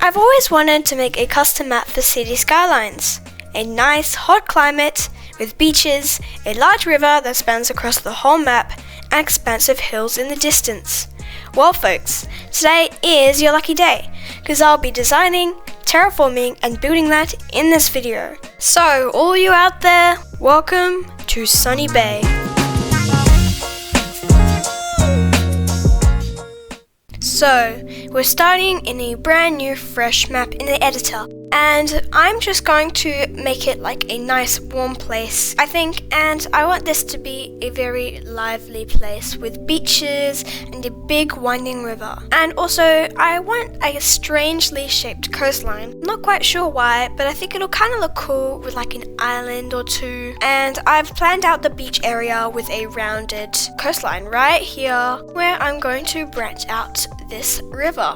I've always wanted to make a custom map for City Skylines. A nice hot climate with beaches, a large river that spans across the whole map, and expansive hills in the distance. Well folks, today is your lucky day, because I'll be designing, terraforming and building that in this video. So all you out there, welcome to Sunny Bay. So, we're starting in a brand new fresh map in the editor, and I'm just going to make it like a nice warm place, I think, and I want this to be a very lively place with beaches and a big winding river. And also, I want a strangely shaped coastline. Not quite sure why, but I think it'll kind of look cool with like an island or two. And I've planned out the beach area with a rounded coastline right here, where I'm going to branch out this river.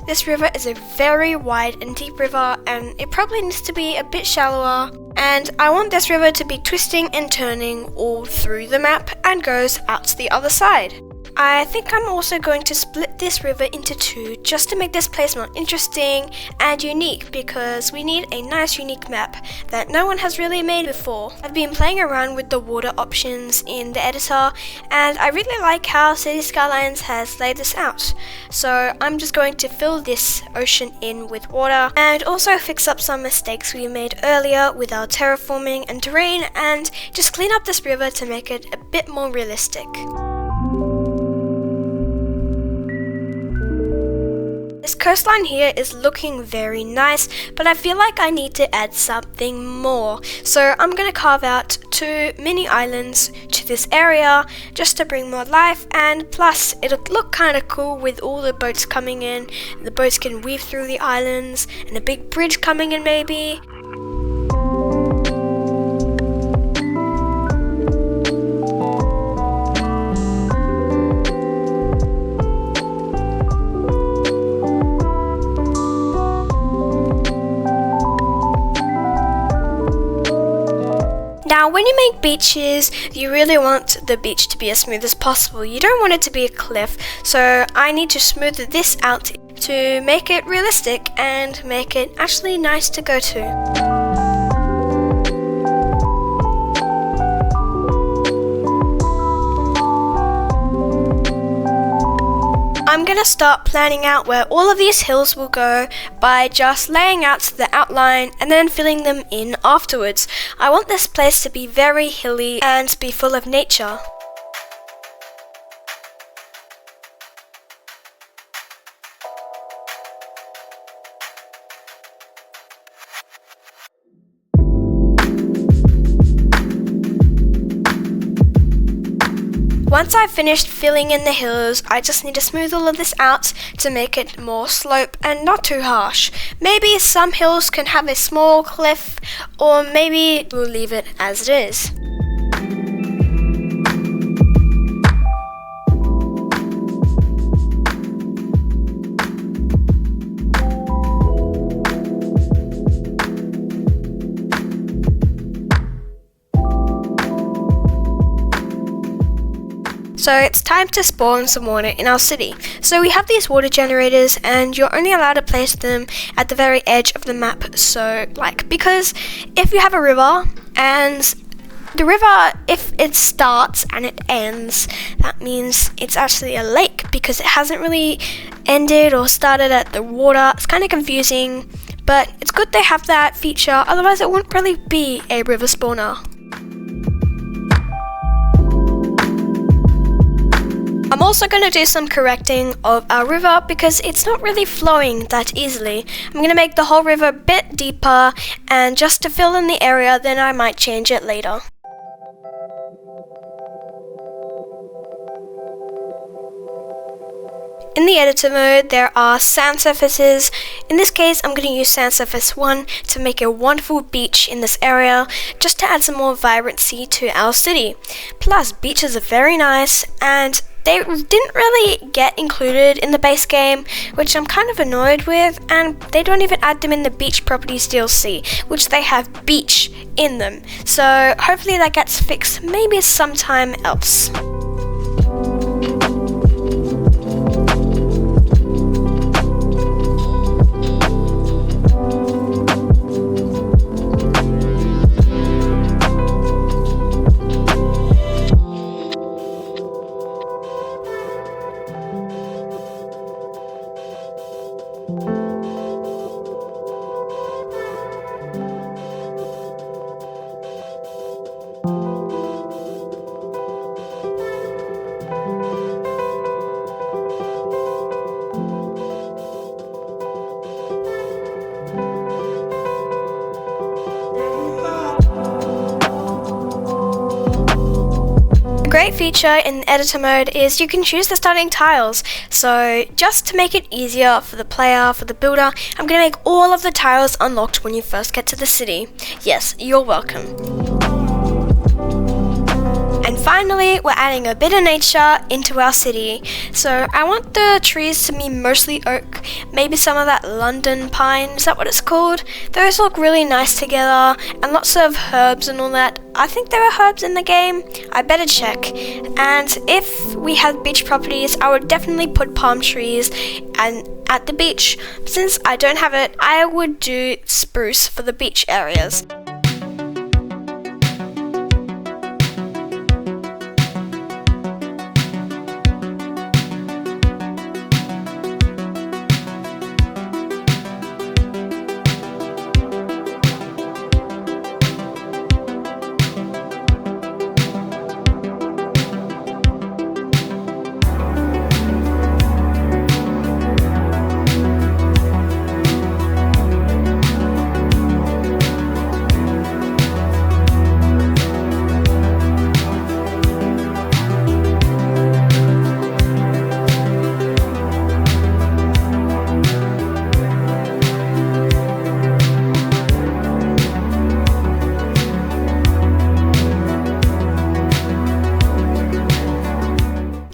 This river is a very wide and deep river, and it probably needs to be a bit shallower, and I want this river to be twisting and turning all through the map and goes out to the other side. I think I'm also going to split this river into two just to make this place more interesting and unique, because we need a nice unique map that no one has really made before. I've been playing around with the water options in the editor, and I really like how City Skylines has laid this out. So I'm just going to fill this ocean in with water and also fix up some mistakes we made earlier with our terraforming and terrain, and just clean up this river to make it a bit more realistic. This coastline here is looking very nice, but I feel like I need to add something more. So I'm going to carve out 2 mini islands to this area just to bring more life, and plus it'll look kind of cool with all the boats coming in. The boats can weave through the islands, and a big bridge coming in maybe. Now, when you make beaches, you really want the beach to be as smooth as possible. You don't want it to be a cliff, so I need to smooth this out to make it realistic and make it actually nice to go to. I'm going to start planning out where all of these hills will go by just laying out the outline and then filling them in afterwards. I want this place to be very hilly and be full of nature. Once I've finished filling in the hills, I just need to smooth all of this out to make it more slope and not too harsh. Maybe some hills can have a small cliff, or maybe we'll leave it as it is. So it's time to spawn some water in our city. So we have these water generators, and you're only allowed to place them at the very edge of the map. So because if you have a river, and the river, if it starts and it ends, that means it's actually a lake because it hasn't really ended or started at the water. It's kind of confusing, but it's good they have that feature, otherwise it wouldn't really be a river spawner. I'm also going to do some correcting of our river because it's not really flowing that easily. I'm going to make the whole river a bit deeper, and just to fill in the area, then I might change it later. In the editor mode, there are sand surfaces. In this case, I'm going to use sand surface 1 to make a wonderful beach in this area, just to add some more vibrancy to our city. Plus, beaches are very nice, and they didn't really get included in the base game, which I'm kind of annoyed with, and they don't even add them in the Beach Properties DLC, which they have beach in them. So hopefully that gets fixed maybe sometime else. A great feature in editor mode is you can choose the starting tiles. So just to make it easier for the player, for the builder, I'm going to make all of the tiles unlocked when you first get to the city. Yes, you're welcome. And finally, we're adding a bit of nature into our city. So I want the trees to be mostly oak, maybe some of that London pine, is that what it's called? Those look really nice together, and lots of herbs and all that. I think there are herbs in the game, I better check. And if we had beach properties, I would definitely put palm trees and at the beach. Since I don't have it, I would do spruce for the beach areas.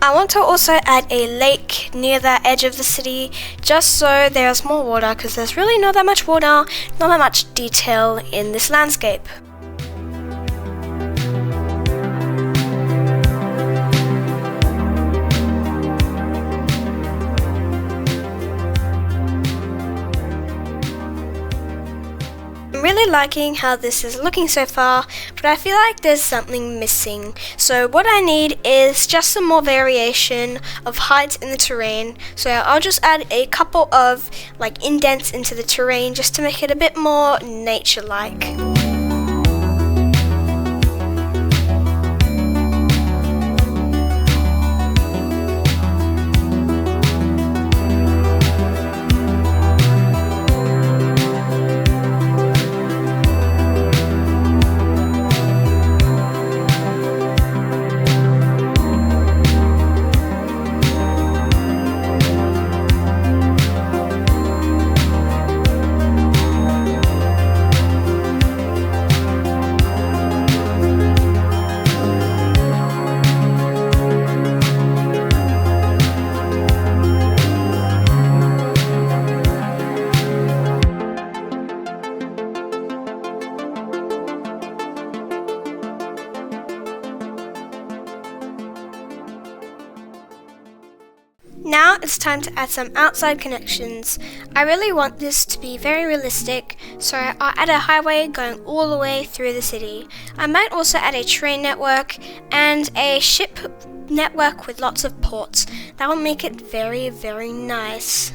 I want to also add a lake near the edge of the city, just so there's more water, because there's really not that much water, not that much detail in this landscape. I'm really liking how this is looking so far, but I feel like there's something missing. So what I need is just some more variation of heights in the terrain. So I'll just add a couple of indents into the terrain just to make it a bit more nature-like. Now it's time to add some outside connections. I really want this to be very realistic, so I'll add a highway going all the way through the city. I might also add a train network and a ship network with lots of ports. That will make it very, very nice.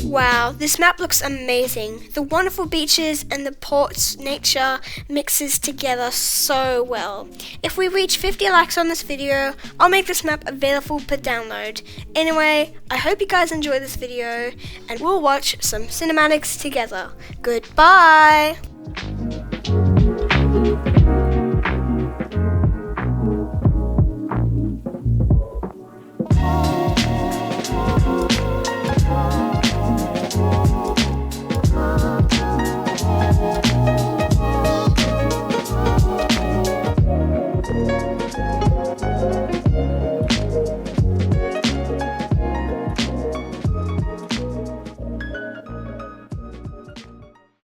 Wow, this map looks amazing. The wonderful beaches and the ports nature mixes together so well. If we reach 50 likes on this video, I'll make this map available for download. Anyway, I hope you guys enjoy this video and we'll watch some cinematics together. Goodbye!